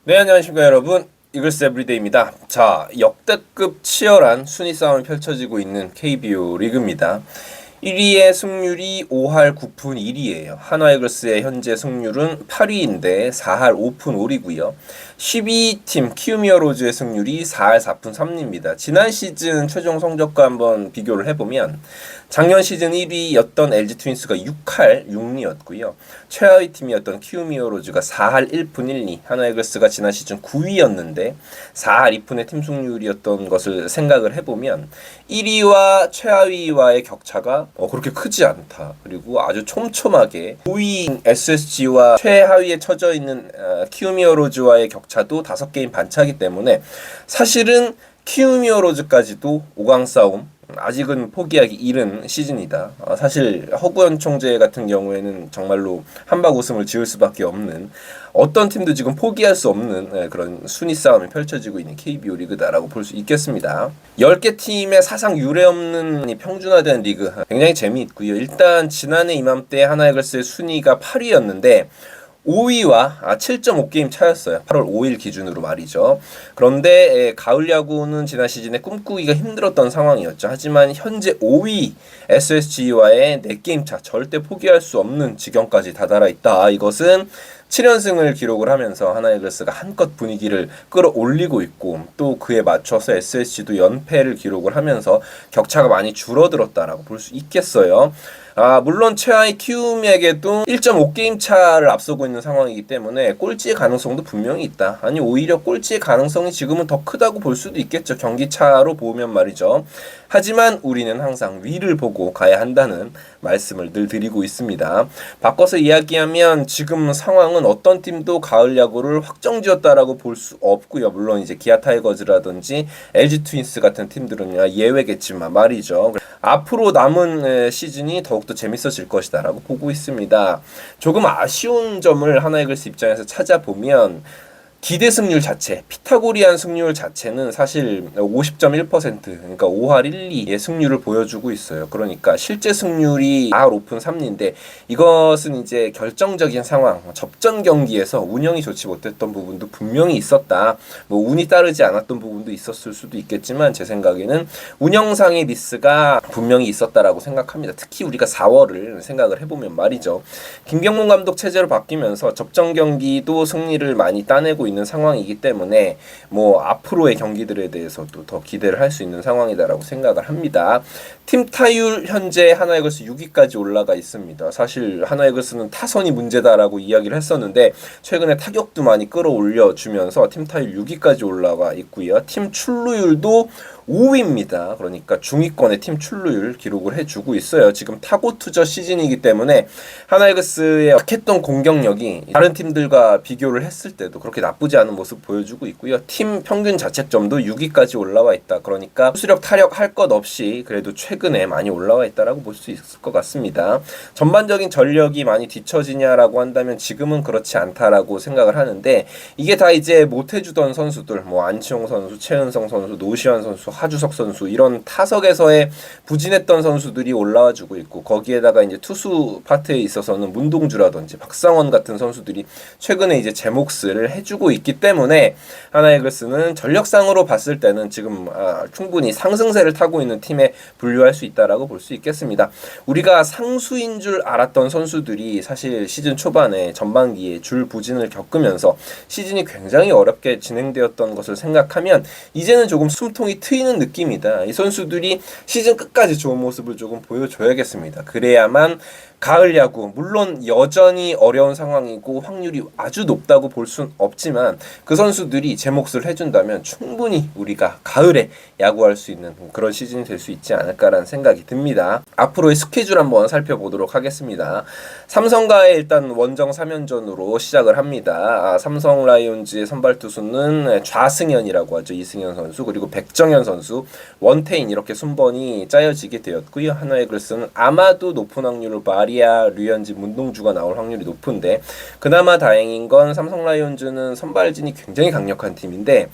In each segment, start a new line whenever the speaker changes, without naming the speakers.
네, 안녕하십니까 여러분. 이글스 에브리데이입니다. 자, 역대급 치열한 순위 싸움이 펼쳐지고 있는 KBO 리그입니다. 1위의 승률이 5할 9푼 1위예요. 한화 이글스의 현재 승률은 8위인데 4할 5푼 5리고요. 12팀 키움히어로즈의 승률이 4할 4푼 3리입니다. 지난 시즌 최종 성적과 한번 비교를 해보면 작년 시즌 1위였던 LG 트윈스가 6할 6리였고요. 최하위 팀이었던 키움히어로즈가 4할 1푼 1리, 한화 이글스가 지난 시즌 9위였는데 4할 2푼의 팀 승률이었던 것을 생각을 해보면 1위와 최하위와의 격차가 그렇게 크지 않다. 그리고 아주 촘촘하게 5위인 SSG와 최하위에 처져 있는 키움히어로즈와의 격차도 5게임 반차기 때문에 사실은 키움히어로즈까지도 5강 싸움 아직은 포기하기 이른 시즌이다. 사실 허구현 총재 같은 경우에는 정말로 한박 웃음을 지을 수밖에 없는, 어떤 팀도 지금 포기할 수 없는 그런 순위 싸움이 펼쳐지고 있는 KBO 리그다라고 볼 수 있겠습니다. 10개 팀의 사상 유례없는 평준화된 리그 굉장히 재미있고요. 일단 지난해 이맘때 하나이글스의 순위가 8위였는데 5위와 7.5게임 차였어요. 8월 5일 기준으로 말이죠. 그런데 가을 야구는 지난 시즌에 꿈꾸기가 힘들었던 상황이었죠. 하지만 현재 5위 SSG와의 4게임 차, 절대 포기할 수 없는 지경까지 다다라 있다. 이것은 7연승을 기록을 하면서 하나이글스가 한껏 분위기를 끌어올리고 있고, 또 그에 맞춰서 SSG도 연패를 기록을 하면서 격차가 많이 줄어들었다라고 볼 수 있겠어요. 물론 최하위 키움에게도 1.5게임 차를 앞서고 있는 상황이기 때문에 꼴찌의 가능성도 분명히 있다. 아니, 오히려 꼴찌의 가능성이 지금은 더 크다고 볼 수도 있겠죠. 경기 차로 보면 말이죠. 하지만 우리는 항상 위를 보고 가야 한다는 말씀을 늘 드리고 있습니다. 바꿔서 이야기하면 지금 상황은 어떤 팀도 가을 야구를 확정지었다라고 볼 수 없고요. 물론 이제 기아 타이거즈라든지 LG 트윈스 같은 팀들은 예외겠지만 말이죠. 앞으로 남은 시즌이 더욱더 재밌어질 것이다라고 보고 있습니다. 조금 아쉬운 점을 하나이글스 입장에서 찾아보면 기대 승률 자체, 피타고리안 승률 자체는 사실 50.1%, 그러니까 5할 1, 2의 승률을 보여주고 있어요. 그러니까 실제 승률이 4할 5푼 3리인데 이것은 이제 결정적인 상황, 접전 경기에서 운영이 좋지 못했던 부분도 분명히 있었다. 뭐 운이 따르지 않았던 부분도 있었을 수도 있겠지만 제 생각에는 운영상의 미스가 분명히 있었다라고 생각합니다. 특히 우리가 4월을 생각을 해보면 말이죠. 김경문 감독 체제로 바뀌면서 접전 경기도 승리를 많이 따내고 있는 상황이기 때문에 뭐 앞으로의 경기들에 대해서도 더 기대를 할 수 있는 상황이다라고 생각을 합니다. 팀 타율 현재 하나이글스 6위까지 올라가 있습니다. 사실 하나이글스는 타선이 문제다라고 이야기를 했었는데 최근에 타격도 많이 끌어올려 주면서 팀 타율 6위까지 올라가 있고요. 팀 출루율도 5위입니다. 그러니까 중위권의 팀 출루율 기록을 해주고 있어요. 지금 타고 투저 시즌이기 때문에 하나이글스의 약했던 공격력이 다른 팀들과 비교를 했을 때도 그렇게 나쁘지 않은 모습 보여주고 있고요. 팀 평균 자책점도 6위까지 올라와 있다. 그러니까 수력 타력 할 것 없이 그래도 최근에 많이 올라와 있다라고 볼 수 있을 것 같습니다. 전반적인 전력이 많이 뒤처지냐라고 한다면 지금은 그렇지 않다라고 생각을 하는데, 이게 다 이제 못해주던 선수들, 뭐 안치홍 선수, 최은성 선수, 노시환 선수, 하주석 선수, 이런 타석에서의 부진했던 선수들이 올라와주고 있고, 거기에다가 이제 투수 파트에 있어서는 문동주라든지 박상원 같은 선수들이 최근에 이제 제 몫을 해주고 있기 때문에 하나이글스는 전력상으로 봤을 때는 지금 충분히 상승세를 타고 있는 팀에 분류할 수 있다라고 볼 수 있겠습니다. 우리가 상수인 줄 알았던 선수들이 사실 시즌 초반에 전반기에 줄 부진을 겪으면서 시즌이 굉장히 어렵게 진행되었던 것을 생각하면 이제는 조금 숨통이 트이는 느낌이다. 이 선수들이 시즌 끝까지 좋은 모습을 조금 보여줘야겠습니다. 그래야만 가을 야구, 물론 여전히 어려운 상황이고 확률이 아주 높다고 볼 수는 없지만 그 선수들이 제 몫을 해준다면 충분히 우리가 가을에 야구할 수 있는 그런 시즌이 될 수 있지 않을까라는 생각이 듭니다. 앞으로의 스케줄 한번 살펴보도록 하겠습니다. 삼성과의 일단 원정 3연전으로 시작을 합니다. 삼성 라이온즈의 선발 투수는 좌승현이라고 하죠. 이승현 선수, 그리고 백정현 선수, 원태인, 이렇게 순번이 짜여지게 되었고요. 하나이글스는 아마도 높은 확률로 바리아, 류현진, 문동주가 나올 확률이 높은데 그나마 다행인 건 삼성 라이온즈는 선발진이 굉장히 강력한 팀인데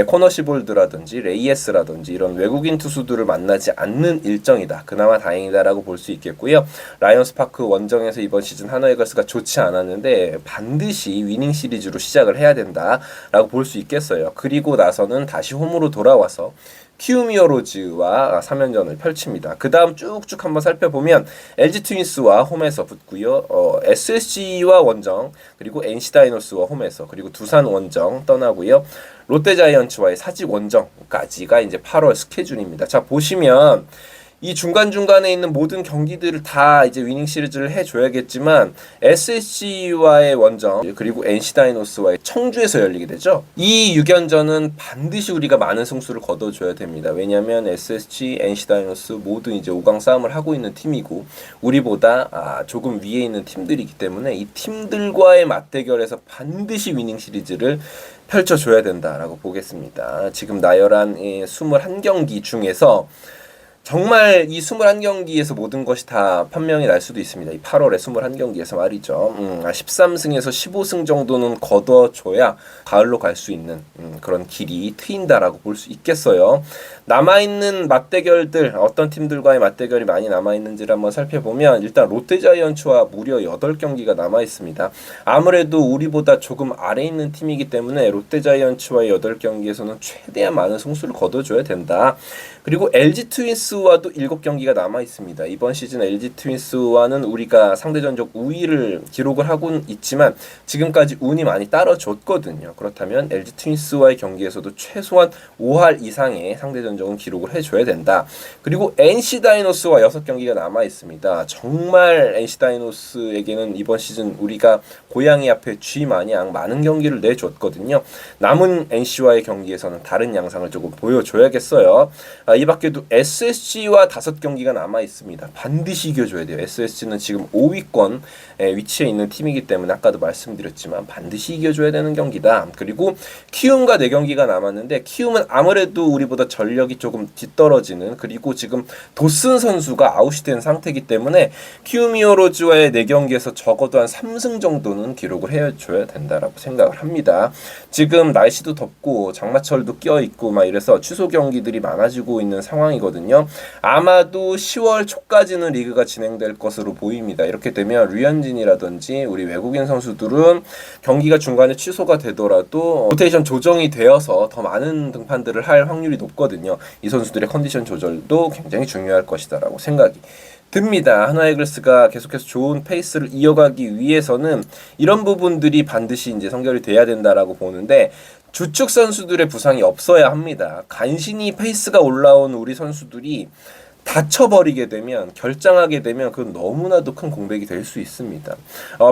코너 시볼드라든지 레이에스라든지 이런 외국인 투수들을 만나지 않는 일정이다. 그나마 다행이다라고 볼 수 있겠고요. 라이온스 파크 원정에서 이번 시즌 하나이글스가 좋지 않았는데 반드시 위닝 시리즈로 시작을 해야 된다라고 볼 수 있겠어요. 그리고 나서는 다시 홈으로 돌아와서 키움 히어로즈와 3연전을 펼칩니다. 그 다음 쭉쭉 한번 살펴보면 LG 트윈스와 홈에서 붙고요. SSG와 원정, 그리고 NC 다이노스와 홈에서, 그리고 두산 원정 떠나고요. 롯데 자이언츠와의 사직 원정까지가 이제 8월 스케줄입니다. 자, 보시면 이 중간중간에 있는 모든 경기들을 다 이제 위닝 시리즈를 해줘야겠지만 SSG와의 원정 그리고 NC 다이노스와의 청주에서 열리게 되죠. 이 6연전은 반드시 우리가 많은 승수를 거둬줘야 됩니다. 왜냐하면 SSG, NC 다이노스 모두 이제 5강 싸움을 하고 있는 팀이고 우리보다 조금 위에 있는 팀들이기 때문에 이 팀들과의 맞대결에서 반드시 위닝 시리즈를 펼쳐줘야 된다라고 보겠습니다. 지금 나열한 21경기 중에서 정말 이 21경기에서 모든 것이 다 판명이 날 수도 있습니다. 이 8월에 21경기에서 말이죠. 13승에서 15승 정도는 거둬줘야 가을로 갈 수 있는 그런 길이 트인다라고 볼 수 있겠어요. 남아있는 맞대결들, 어떤 팀들과의 맞대결이 많이 남아있는지를 한번 살펴보면 일단 롯데자이언츠와 무려 8경기가 남아있습니다. 아무래도 우리보다 조금 아래 있는 팀이기 때문에 롯데자이언츠와의 8경기에서는 최대한 많은 승수를 거둬줘야 된다. 그리고 LG 트윈스와도 7경기가 남아있습니다. 이번 시즌 LG 트윈스와는 우리가 상대전적 우위를 기록을 하고 있지만 지금까지 운이 많이 따라줬거든요. 그렇다면 LG 트윈스와의 경기에서도 최소한 5할 이상의 상대전적은 기록을 해줘야 된다. 그리고 NC 다이노스와 6경기가 남아있습니다. 정말 NC 다이노스에게는 이번 시즌 우리가 고양이 앞에 쥐 마냥 많은 경기를 내줬거든요. 남은 NC와의 경기에서는 다른 양상을 조금 보여줘야겠어요. 이 밖에도 SSG와 5경기가 남아있습니다. 반드시 이겨줘야 돼요. SSG는 지금 5위권 위치에 있는 팀이기 때문에 아까도 말씀드렸지만 반드시 이겨줘야 되는 경기다. 그리고 키움과 4경기가 남았는데 키움은 아무래도 우리보다 전력이 조금 뒤떨어지는, 그리고 지금 도슨 선수가 아웃이 된 상태이기 때문에 키움 히어로즈와의 4경기에서 적어도 한 3승 정도는 기록을 해줘야 된다라고 생각을 합니다. 지금 날씨도 덥고 장마철도 껴있고 막 이래서 취소 경기들이 많아지고 있는 상황이거든요. 아마도 10월 초까지는 리그가 진행될 것으로 보입니다. 이렇게 되면 류현진이라든지 우리 외국인 선수들은 경기가 중간에 취소가 되더라도 로테이션 조정이 되어서 더 많은 등판들을 할 확률이 높거든요. 이 선수들의 컨디션 조절도 굉장히 중요할 것이다라고 생각이 듭니다. 하나이글스가 계속해서 좋은 페이스를 이어가기 위해서는 이런 부분들이 반드시 이제 성결이 돼야 된다라고 보는데 주축 선수들의 부상이 없어야 합니다. 간신히 페이스가 올라온 우리 선수들이 다쳐버리게 되면, 결장하게 되면 그건 너무나도 큰 공백이 될 수 있습니다.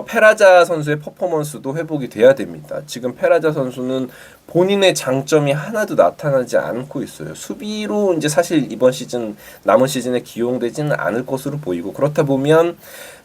페라자 선수의 퍼포먼스도 회복이 돼야 됩니다. 지금 페라자 선수는 본인의 장점이 하나도 나타나지 않고 있어요. 수비로 이제 사실 이번 시즌, 남은 시즌에 기용되지는 않을 것으로 보이고, 그렇다 보면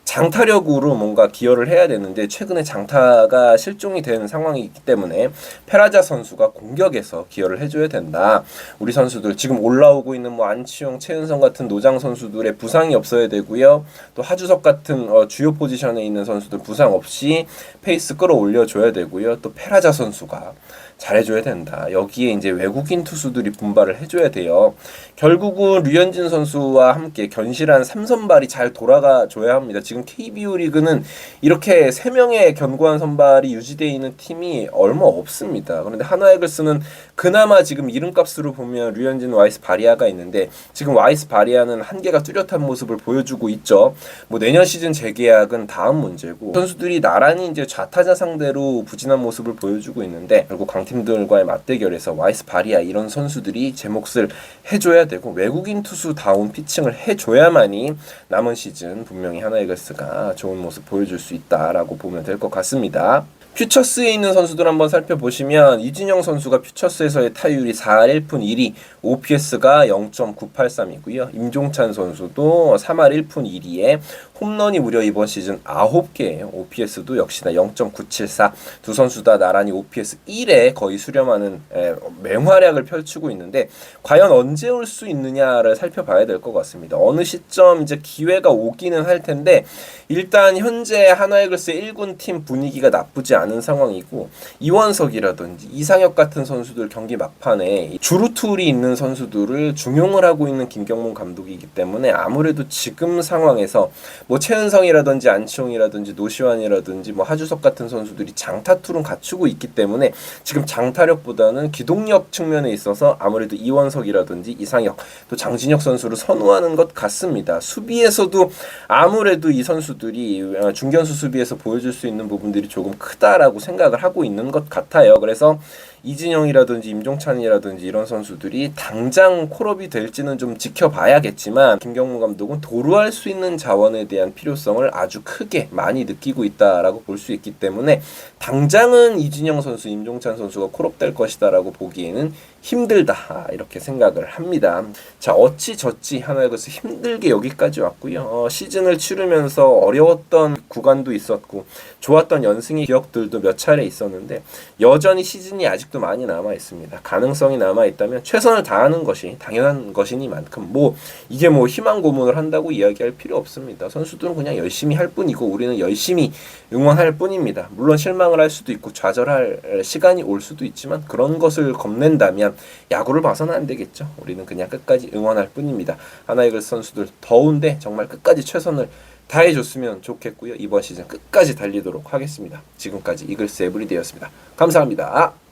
장타력으로 뭔가 기여를 해야 되는데 최근에 장타가 실종이 된 상황이기 때문에 페라자 선수가 공격에서 기여를 해줘야 된다. 우리 선수들 지금 올라오고 있는 뭐 안치홍, 최은성 같은 노장 선수들의 부상이 없어야 되고요. 또 하주석 같은 주요 포지션에 있는 선수들 부상 없이 페이스 끌어올려줘야 되고요. 또 페라자 선수가 잘해줘야 된다. 여기에 이제 외국인 투수들이 분발을 해줘야 돼요. 결국은 류현진 선수와 함께 견실한 3선발이 잘 돌아가줘야 합니다. 지금 KBO 리그는 이렇게 3명의 견고한 선발이 유지되어 있는 팀이 얼마 없습니다. 그런데 하나이글스는 그나마 지금 이름값으로 보면 류현진, 와이스 바리아가 있는데 지금 와이스 바리아는 한계가 뚜렷한 모습을 보여주고 있죠. 뭐 내년 시즌 재계약은 다음 문제고, 선수들이 나란히 이제 좌타자 상대로 부진한 모습을 보여주고 있는데 결국 팀들과의 맞대결에서 와이스 바리아 이런 선수들이 제 몫을 해줘야 되고 외국인 투수다운 피칭을 해줘야만이 남은 시즌 분명히 하나이글스가 좋은 모습 보여줄 수 있다라고 보면 될 것 같습니다. 퓨처스에 있는 선수들 한번 살펴보시면 이진영 선수가 퓨처스에서의 타율이 4할 1푼 1리, OPS가 0.983이고요. 임종찬 선수도 3할 1푼 1리에 홈런이 무려 이번 시즌 9개예요. OPS도 역시나 0.974. 두 선수 다 나란히 OPS 1에 거의 수렴하는 맹활약을 펼치고 있는데 과연 언제 올 수 있느냐를 살펴봐야 될 것 같습니다. 어느 시점 이제 기회가 오기는 할 텐데 일단 현재 하나이글스의 1군 팀 분위기가 나쁘지 않은 상황이고 이원석이라든지 이상혁 같은 선수들 경기 막판에 주루툴이 있는 선수들을 중용을 하고 있는 김경문 감독이기 때문에 아무래도 지금 상황에서 뭐 최은성이라든지 안치홍이라든지 노시환이라든지 뭐 하주석 같은 선수들이 장타툴은 갖추고 있기 때문에 지금 장타력보다는 기동력 측면에 있어서 아무래도 이원석이라든지 이상혁 또 장진혁 선수를 선호하는 것 같습니다. 수비에서도 아무래도 이 선수들이 중견수 수비에서 보여줄 수 있는 부분들이 조금 크다라고 생각을 하고 있는 것 같아요. 그래서 이진영이라든지 임종찬이라든지 이런 선수들이 당장 콜업이 될지는 좀 지켜봐야겠지만 김경문 감독은 도루할 수 있는 자원에 대한 필요성을 아주 크게 많이 느끼고 있다라고 볼 수 있기 때문에 당장은 이진영 선수, 임종찬 선수가 콜업될 것이다라고 보기에는 힘들다 이렇게 생각을 합니다. 자, 어찌저찌 하나이글스 힘들게 여기까지 왔고요. 시즌을 치르면서 어려웠던 구간도 있었고 좋았던 연승의 기억들도 몇 차례 있었는데 여전히 시즌이 아직도 많이 남아 있습니다. 가능성이 남아 있다면 최선을 다하는 것이 당연한 것이니만큼 뭐 이게 뭐 희망 고문을 한다고 이야기할 필요 없습니다. 선수들은 그냥 열심히 할 뿐이고 우리는 열심히 응원할 뿐입니다. 물론 실망을 할 수도 있고 좌절할 시간이 올 수도 있지만 그런 것을 겁낸다면 야구를 봐서는 안 되겠죠. 우리는 그냥 끝까지 응원할 뿐입니다. 하나이글스 선수들 더운데 정말 끝까지 최선을 다해줬으면 좋겠고요. 이번 시즌 끝까지 달리도록 하겠습니다. 지금까지 이글스 에브리데이였습니다. 감사합니다.